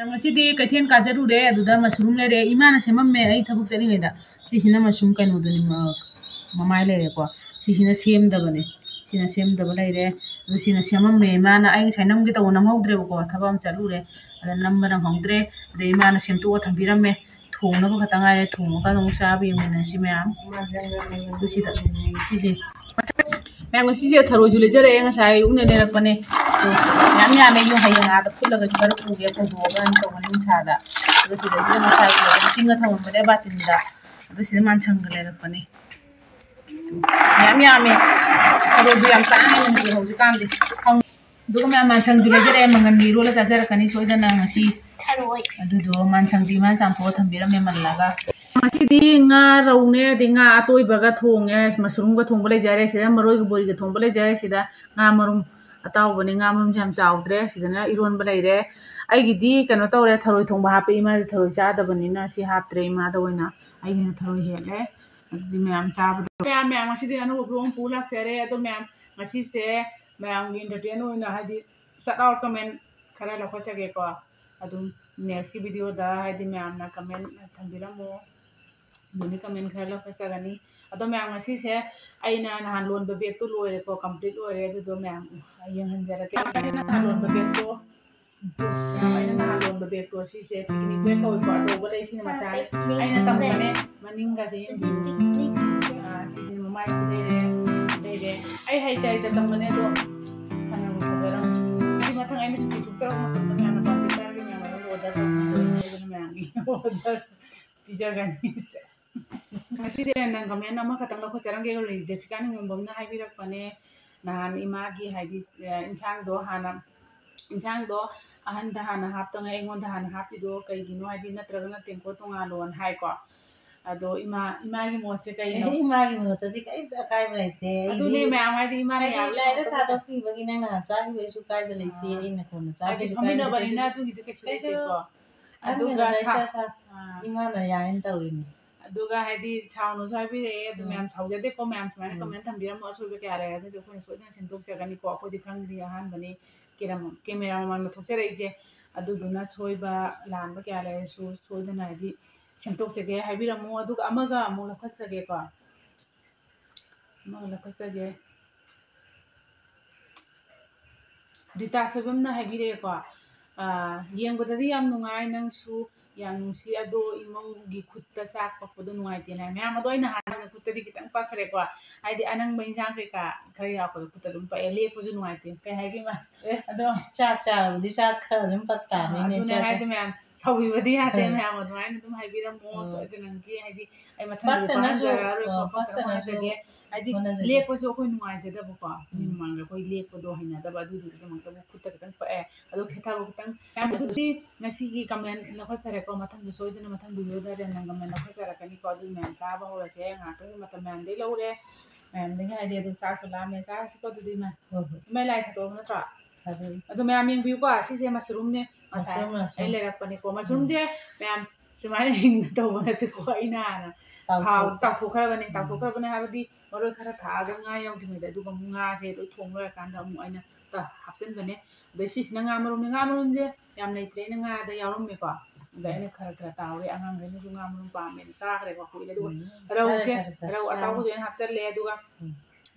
ngasi디 kaithen kajarure aduda mushroom lere imana semamme ai thabuk charingaida sisina mushroom kainoduni mamai lere ko sisina semdabane sina semdaba lere sina semamme imana ai sainam gi taw namhaudre ko thabam chalure ada nambana hongdre de imana semto thambiramme thongna ko khatangaire thongka dong sabi mena simyam dusida sisi मैंने सीजे थरो जुले जरे यंग साइ उन्हें ने रखने तो याम याम में यूं है यंग आते फुल लगे जबर पूरे को दो बन तो मन छादा तो सीधे सीधे मसाई को तिंग थम मरे बातिंदा तो सीधे मान संग ले रखने याम में थरो जो याम तांग ने हो जिकाम दे हम दो में मान संग जुले जरे मंगन दी रोला चाचा रखने सोइदा ना ngasi अदुदो मान संग दी मान चांपो थंबिरा में मन लगा masidi nga raune di nga atoi baga thonge mushroom ga thong bale jare sida maroi ga bori ga thong bale jare sida nga marum ataw bani nga marum jam chawdre sida na iron bale re ai gidi kano tawre tharoi thong ba hape ima tharoi cha da bani na si haptre ima da oina ai gi tharoi hele di me am cha ba me am masidi anu blong pulak sere to me am masi se me am gi entertain oina hadi shout out comment khara la khocha ge ko adum next video da hadi me am na comment thambiramo मुझे कमेंट कर लो कैसा गनी अतो मैं आंगसी से आइना नहान लोन बेबेक तो लोरे को कंप्लीट लोरे तो मैं आइयन हंजरा के नहान लोन बेबेक तो आइना नहान लोन बेबेक तो सी से पिकनिक बेक को तो जो बोले सी मचा आइना तम बने मनिंग का से सी ममा सी दे आई हाई ताई तम बने तो खाना को जरा सी मथंग आइना सी टुक तो मैं आना कंप्यूटर में मैं ऑर्डर तो मैं आंगी ऑर्डर पिज्जा गनी masih dia nang kami nama katang lo kocarang ke lo Jessica ni ngombong na hai birak pane nahan imagi hai di insang do ahan dahana hap tang ai ngon dahana hap do kai gino hai di na tragana tempo to ngalon hai ko ado imagi mo se kai no imagi mo to di kai baite adu ni me am hai di imagi ya lai da tha do ki bagi na na cha ki besu kai baite ina ko na cha ki kai na bari na tu hi ke su ko adu ga sa imana ya en tawini दुगा है दी छावनो साबी रे दु मैम साउजदे को मैम मैंने कमेंट थंबिरम असुबे के आरे है जो कोन सोदन सिंतोक सेगनी को को दिखंग दी हान बने केरम कैमरा मन में थोकसे रहिसे अदु दुना सोइबा लानबा के आरे सो सोदन आदि सिंतोक सेगे हाबिरमो अदु अमगा अमो लखसगे को अमगा लखसगे रिता सबम ना हाबिरे को येंगबदि याम नुंगाय नंगसु yang ado imong gi khutta sak pa podo nuai te na me am do ina han khutta di kitang pa khare ko ai di anang bain jang ke ka khare ya ko khutta dum pa ele po ju nuai te pe hai gi ma ado chap di sak kha jum patta ni ne cha hai de me am sawi wadi ha te me am nuai dum hai bi ram mo so de nang ki hai di ai ma thang pa na ja ro ko patta na ja ge ai di le po so ko nuai je da ko ni mang le ko le po do haina da ba du du mang ta khutta kitang pa ado khetha ro kitang am du di ngasi gi comment na ko sare को मथन जो सोई दिन मथन video they run नंग में नखो जरा कनी को दु मैन सा बा हो से हा तो मत मैन दे लो रे मैन दे है दे सा खला में सा स को दु मा मैं लाई तो न ता अदो मैं आमिंग व्यू को आसी से मशरूम ने मशरूम ए ले रख पने को मशरूम जे मैम सुमाने हिंग तो बने तो को इना ना हाउ ता ठोखरा बने हाबदी मरो खरा था ग nga याव दिमे दे दु nga से तो थोंग रे कान दा मु आइना ता हापचन बने दे सिस ना nga मरुम जे याम नै ट्रे nga दा यावम मे को गैने खरा खरा तावरे अंगांग गैने जुंगा मुन पामे चाखरे को कुइले दु रौसे रौ अताउ जेन हापचल ले दुगा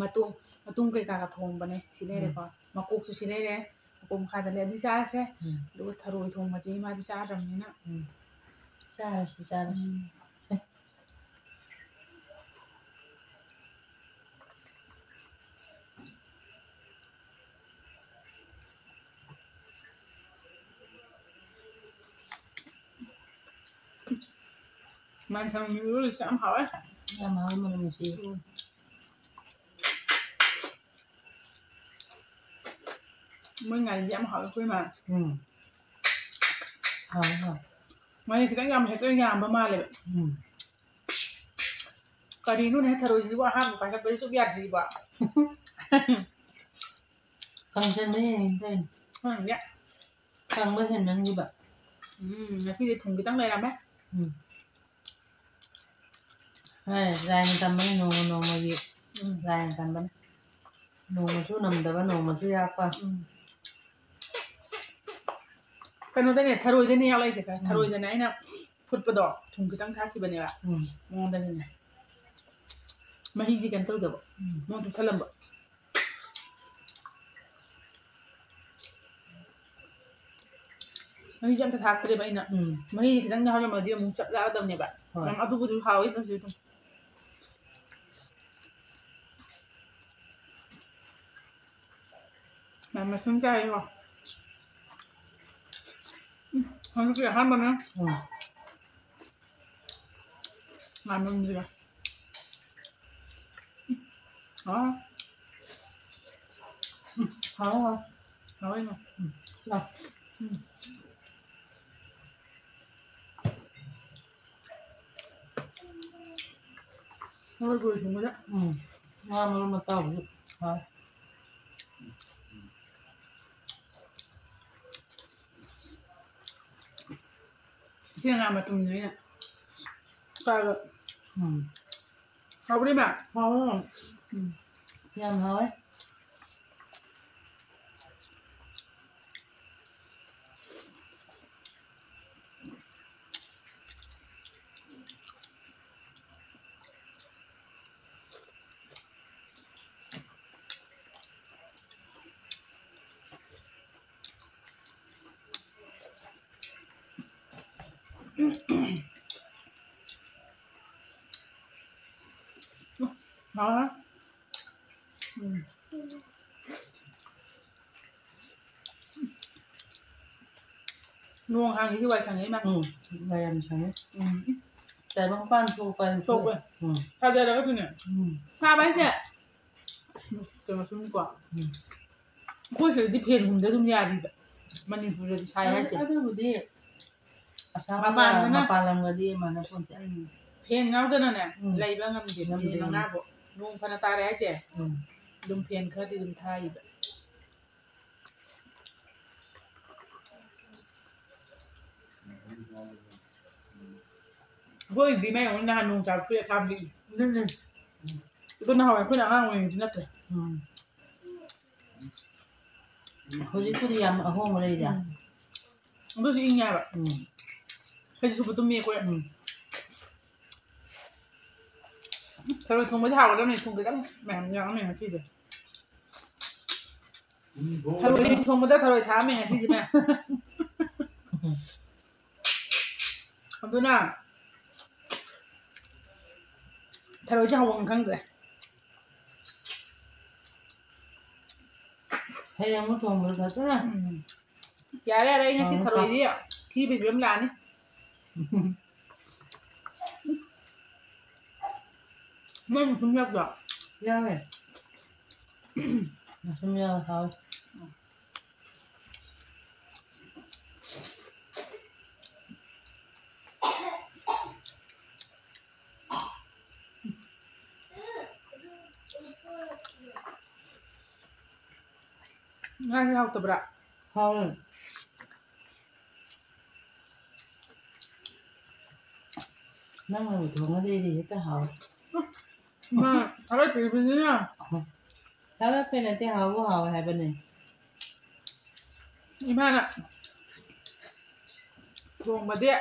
मतुंग के का थोंग बने सिले रे को मकुक सु सिले रे मकुम खादा ले दि चासे दु थरोय थोंग मजे मा दि चा रमने ना चासे Man sang mi ru sam hawa sam hawa man mi si mỗi ngày dám hỏi quý mà mấy thì cái làm hết cái làm ba maเลยcái điนู่นให้ทะลุจีว่าห้ามไปกับไปสุกยาจีว่าครั้งเช่นนี้เป็นเนี่ยครั้งเมื่อเห็นนั้นจีแบบที่ถุงกี่ตั้งเลยนะแม่Ryan tamban no magi Ryan tamban no masu nam daba no masu ya pa ꯀꯩꯅꯣꯗꯅꯦ ꯊꯔꯣꯏꯗꯅꯦ ꯌꯥꯎꯔꯛꯏꯁꯦ ꯊꯔꯣꯏꯗꯅꯦ ꯑꯩꯅ ꯐꯨꯠꯄꯗꯣ ꯊꯨꯝ ꯈꯤꯇꯪ ꯊꯥꯛꯈꯤꯕꯅꯦꯕ ꯃꯉꯣꯟꯗꯅꯦ ꯃꯍꯤꯁꯤ ꯀꯩꯅꯣ ꯇꯧꯗꯕ ꯃꯉꯣꯟ ꯆꯨꯞꯁꯜꯂꯝꯕ ꯃꯍꯤꯁꯦ ꯑꯝꯇ ꯊꯥꯛꯇ꯭ꯔꯦꯕ ꯑꯩꯅ ꯃꯍꯤꯁꯦ ꯈꯤꯇꯪ ꯌꯥꯎꯍꯜꯂꯝꯃꯗꯤ ꯑꯃꯨꯛ ꯆꯞ ꯆꯥꯒꯗꯕꯅꯦꯕ ꯑꯗꯨꯕꯨꯗꯤ ꯍꯥꯎꯋꯤ ꯑꯗꯨꯝ ꯃꯁꯨꯝ ꯆꯥꯏꯀꯣ ꯍꯧꯖꯤꯛꯀꯤ ꯑꯍꯥꯟꯕꯅ ꯉꯥꯅꯝꯁꯤꯒ 하와이노. 나. 얼굴 좋은거야? 마음을 맞다 우리. Siang mà tụi mình nè. Coi rồi. Học đi mà. Học. Nhầm thôi. Ngon á. Luôn hàng cái bài sẵn ấy mà. Bài ăn sẵn ấy. Tại bằng pan thuộc bài. Thuộc rồi. Sao giờ đó cái thứ này? Sao bánh vậy? Cái mà xuống quả. Cô sẽ đi phiền cùng tới trong nhà đi. Mà nhìn phụ được sai hết chứ. Cái thứ đi. Mà pan làm người đi mà nó không thể. Phiền ngáo thế nào nè. Lấy bao ngâm gì nó ngáp bộ. Luôn phần ta đấy chứ. Đừng phiền khơi thì đừng thay vậy. Voi di me un anno già qui a sabbi. Tôi nào phải nào ngang mình nát rồi. Hồi trước đi làm ở hôm ở đây à? Tôi chỉ nhà vậy. Hay chụp tụi mẹ quên. Thôi không có thảo ở đâu này không cái đắng mẹ nhà mẹ gì được. Thôi không có thôi thả mẹ gì mẹ. Không tôi nào. Thôi cho hoàng khăn rồi. Hay em có thùng được thật á. Dạ đây nha xin thôi đi ạ. Khi bị viêm làn ấy. Mình không nhập được. Dạ này. Không nhập thôi. Ngay học tập ạ. Không. Năng là thường ở đây thì cái học. Mà thằng ấy tìm bên dưới nha. Thằng ấy bên này cái học của học hay bên này. Im han ạ. Thường mà điện.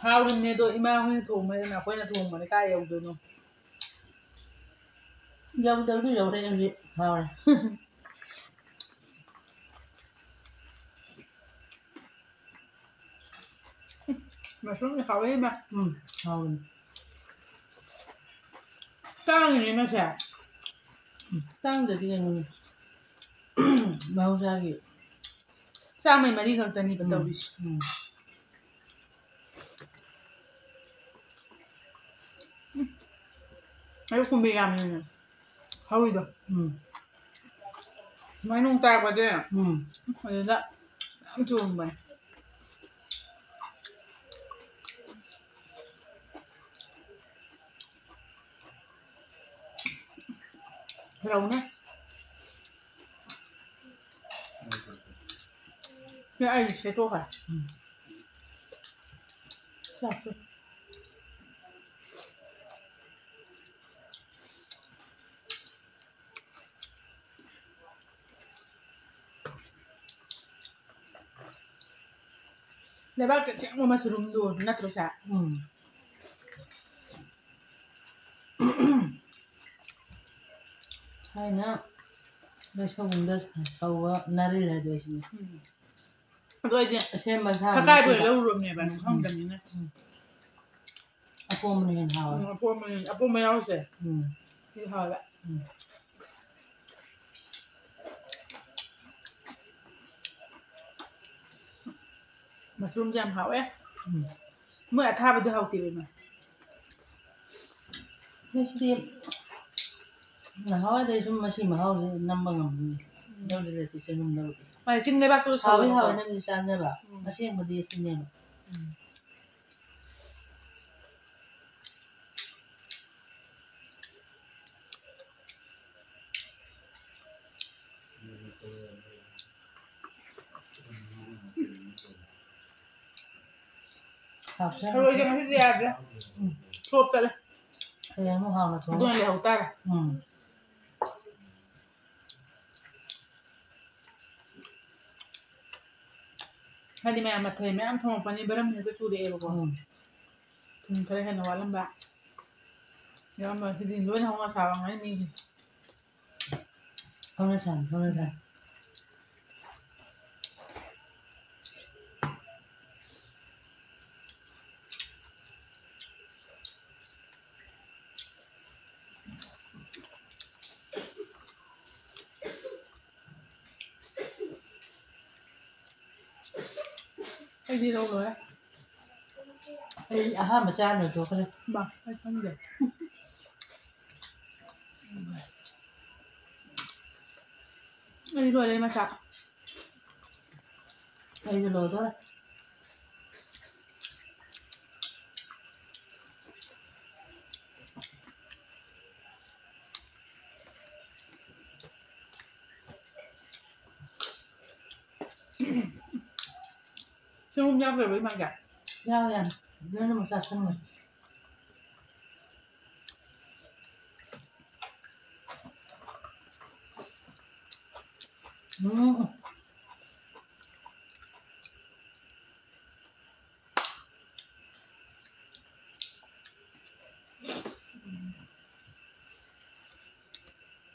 Hao đừng nghe tôi im han thường mà nào quên là thường mà cái cay ông tôi không. Dâu tới cái dầu đây em gì? Hao này. Mà xuống cái khẩu ấy mà. Hao này. Tăng thì nó sẽ. Tăng được cái gì? Bao ra kìa. Sao mày mà đi thằng tần thì bắt đầu đi. Ấy không bị làm gì nè. Thôi rồi. Máy nông tạc vào đây à? Rồi đó. Đang chuồng mày. Lâu nè. Cái anh sẽ tốt hả? Sao thôi. Leibakꯇ ꯑꯁꯦꯡꯕ ꯃꯁꯔꯨꯝꯗꯣ ꯅꯠꯇ꯭ꯔꯣ ꯁꯥ? ꯊꯥꯏꯅ ꯂꯩꯁꯧꯕꯨꯡꯗ ꯁꯧꯕ ꯅꯥꯔꯤꯜ ꯍꯥꯏꯗꯣ ꯁꯤꯅꯤ. ꯑꯗꯣ ꯑꯩꯗꯤ ꯑꯁꯦꯡꯕ ꯁꯥ ꯁꯀꯥꯏꯕ ꯑꯣꯏꯅ ꯂꯧꯔꯨꯔꯕꯅꯦꯕ ꯈꯪꯗꯕꯅꯤꯅ. ꯑꯄꯣꯝꯕꯅ ꯍꯦꯟꯅ ꯍꯥꯎꯋꯦ. ꯑꯄꯣꯝꯕ ꯌꯥꯎꯔꯤꯁꯦ. ꯁꯤ ꯍꯥꯎꯋꯦ. ꯃꯁꯔꯨꯝꯁꯦ ꯌꯥꯝ ꯍꯥꯎꯋꯦ. ꯃꯣꯏ ꯑꯊꯥꯕꯗꯤ ꯍꯥꯎꯇꯦꯕ ꯏꯃꯥ. ꯃꯁꯤꯗꯤ ꯅꯍꯥꯟꯋꯥꯏꯗꯩ ꯁꯨꯝ ꯃꯁꯤ ꯃꯍꯥꯎꯁꯦ ꯅꯝꯕ ꯉꯝꯃꯤ. ꯂꯧꯗꯤ ꯂꯩꯇꯦ ꯆꯦꯡꯒꯨꯝꯗꯕꯨꯗꯤ. ꯃꯥꯅꯦ ꯆꯤꯡ ꯂꯩꯕꯥꯛꯇꯨ ꯍꯥꯎꯋꯤ ꯍꯥꯎꯋꯦꯅꯕꯨꯗꯤ ꯆꯥꯅꯕ. ꯑꯁꯦꯡꯕꯗꯤ ꯑꯁꯤꯅꯦꯕ. ꯊꯔꯣꯏꯁꯦ ꯉꯁꯤꯗꯤ ꯌꯥꯗ꯭ꯔꯦ. ꯐ꯭ꯂꯣꯞ ꯆꯠꯂꯦ. ꯍꯌꯦꯡ ꯑꯃꯨꯛ ꯍꯥꯎꯅ ꯊꯣꯡꯉꯣ. ꯑꯗꯨꯅ ꯂꯩꯍꯧ ꯇꯥꯔꯦ. ꯍꯥꯏꯗꯤ ꯃꯌꯥꯝ ꯃꯊꯦꯜ ꯃꯌꯥꯝ ꯊꯣꯡꯉꯛꯄꯅꯤ ꯕꯔꯝ ꯍꯦꯛꯇ ꯆꯨꯔꯛꯑꯦꯕꯀꯣ. ꯊꯨꯝ ꯈꯔ ꯍꯦꯟꯅ ꯋꯥꯠꯂꯝꯕ. ꯌꯥꯝꯅ ꯁꯤꯗꯤ ꯂꯣꯏꯅ ꯍꯧꯅ ꯁꯥꯕ ꯉꯥꯏ ꯃꯤꯁꯦ. ꯍꯧꯅ ꯁꯥꯅꯤ ꯍꯧꯅ ꯁꯥꯅꯤ. ꯑꯩꯗꯤ ꯂꯧ ꯂꯣꯏꯔꯦ. ꯑꯩ ꯑꯍꯥꯟꯕ ꯆꯥꯅ ꯊꯣꯛꯈ꯭ꯔꯦ. ꯕꯥ ꯑꯩ ꯈꯪꯗꯦ. ꯑꯩꯗꯤ ꯂꯣꯏꯔꯦ ꯃꯆꯥ. ꯑꯩꯁꯨ ꯂꯣꯏꯗꯣꯔꯦ. ꯁꯦꯝ ꯌꯥꯎꯈ꯭ꯔꯕ ꯏꯃꯥꯒꯤ? ꯌꯥꯎꯋꯦ ꯌꯥꯝ. ꯂꯣꯏꯅꯃꯛ ꯆꯥꯁꯟꯕꯅꯤ.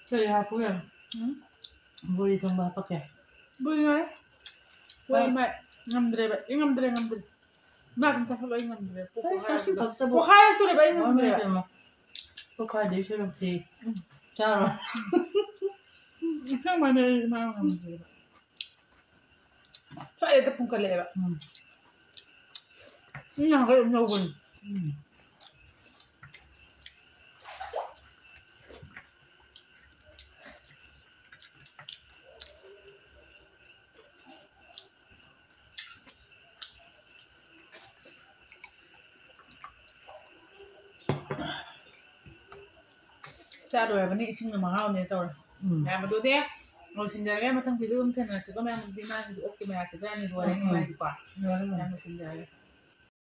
ꯀꯔꯤ ꯍꯥꯞꯄꯨ ꯌꯥꯝ? ꯕꯣꯔꯤ ꯊꯣꯡꯕ ꯍꯥꯞꯄꯛꯀꯦ? ꯕꯣꯔꯤ ꯌꯥꯔꯦ. ꯍꯣꯏ ꯏꯃꯥ ꯉꯝꯗ꯭ꯔꯦꯕ. ꯑꯩ ꯉꯝꯗ꯭ꯔꯦ. ꯏꯃꯥ ꯑꯗꯨꯝ ꯆꯥꯁꯜꯂꯣ ꯑꯩ ꯉꯝꯗ꯭ꯔꯦ. ꯄꯣꯛꯈꯥꯏꯔꯛꯇꯣꯔꯦꯕ ꯑꯩ ꯉꯝꯗ꯭ꯔꯦꯕ. ꯄꯣꯛꯈꯥꯏꯗꯣꯏ ꯁꯔꯨꯛꯇꯤ ꯆꯥꯔꯣ. ꯑꯁꯦꯡꯕꯩꯅꯦ ꯑꯩ ꯏꯃꯥ ꯉꯝꯗ꯭ꯔꯦꯕ. ꯁ꯭ꯋꯥꯏꯗ ꯍꯦꯛꯇ ꯐꯨꯟꯀꯠꯂꯛꯑꯦꯕ. ꯅꯍꯥꯟꯈꯩ ꯑꯗꯨꯝ ꯇꯧꯕꯅꯤ. ꯆꯥ ꯂꯣꯏꯔꯕꯅꯤ ꯏꯁꯤꯡꯅ ꯃꯍꯥꯎꯅꯦ ꯇꯧꯔꯦ. ꯃꯌꯥꯝ ꯑꯗꯨꯗꯤ ꯂꯣꯏꯁꯤꯟꯖꯔꯒꯦ ꯃꯊꯪ ꯚꯤꯗꯤꯑꯣ ꯑꯗꯨꯝ ꯊꯦꯡꯅꯔꯁꯤꯀꯣ ꯃꯌꯥꯝ ꯑꯗꯨꯗꯤ ꯏꯃꯥꯒꯤꯁꯨ ꯑꯣꯛꯀꯤ ꯃꯌꯥ ꯆꯠꯆꯔꯅꯤ ꯂꯣꯏꯔꯦ ꯏꯃꯥꯒꯤꯀꯣ. ꯃꯌꯥꯝ ꯂꯣꯏꯁꯤꯟꯖꯔꯒꯦ.